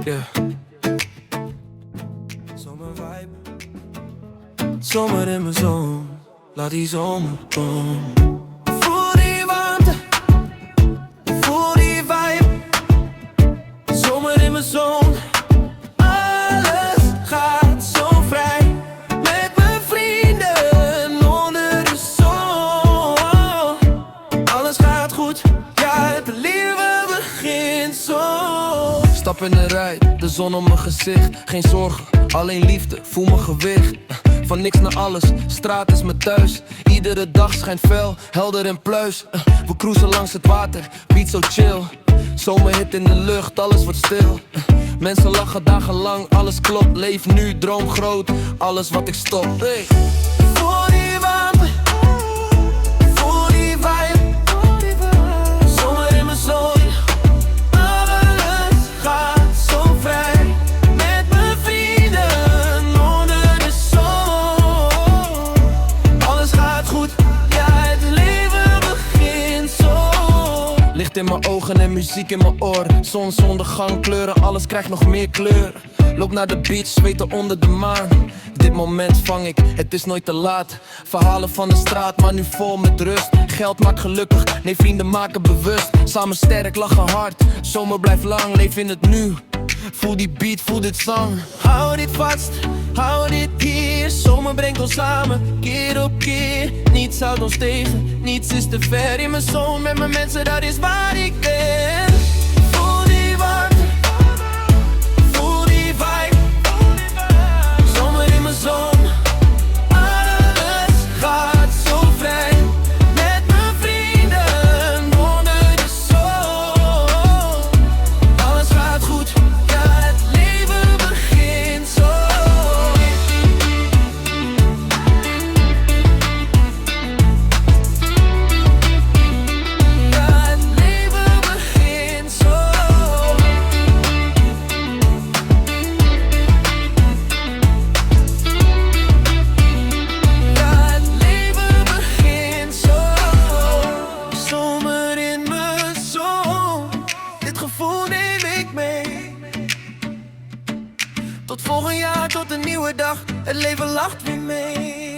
Yeah. Zomer vibe. Zomer in mijn zon. Laat die zomer komen. Voel die warmte. Voel die vibe. Zomer in mijn zon. Alles gaat zo vrij. Met mijn vrienden onder de zon. Alles gaat goed. Ja, het leven begint zo. Stap in de rij, de zon op mijn gezicht. Geen zorgen, alleen liefde, voel mijn gewicht. Van niks naar alles, straat is mijn thuis. Iedere dag schijnt fel, helder en pluis. We cruisen langs het water, beat zo chill. Zomerhit in de lucht, alles wordt stil. Mensen lachen dagenlang, alles klopt. Leef nu, droom groot, alles wat ik stop. Hey. Voel die warmte, voel die vibe. Zomer in mijn zon. Alles gaat zo vrij. Met mijn vrienden onder de zon. Alles gaat goed, ja, het leven begint zo. Licht in mijn ogen en muziek in mijn oren. Zonsondergang, kleuren, alles krijgt nog meer kleur. Loop naar de beach, zweten onder de maan. Dit moment vang ik, het is nooit te laat. Verhalen van de straat, maar nu vol met rust. Geld maakt gelukkig, nee vrienden maken bewust. Samen sterk, lachen hard, zomer blijft lang. Leef in het nu, voel die beat, voel dit zang. Hou dit vast, hou dit hier. Zomer brengt ons samen, keer op keer. Niets houdt ons tegen, niets is te ver. In mijn zon, met mijn mensen, dat is waar ik ben. Voel die warmte, voel die vibe. Zomer in mijn zon. Alles gaat zo vrij. Met mijn vrienden onder de zon. Alles gaat goed, ja, het leven begint zo. Ja, het leven begint zo. Ja, het leven begint zo. Zomer in mijn zon. Dit gevoel neem ik mee. Tot volgend jaar, tot een nieuwe dag. Het leven lacht weer mee.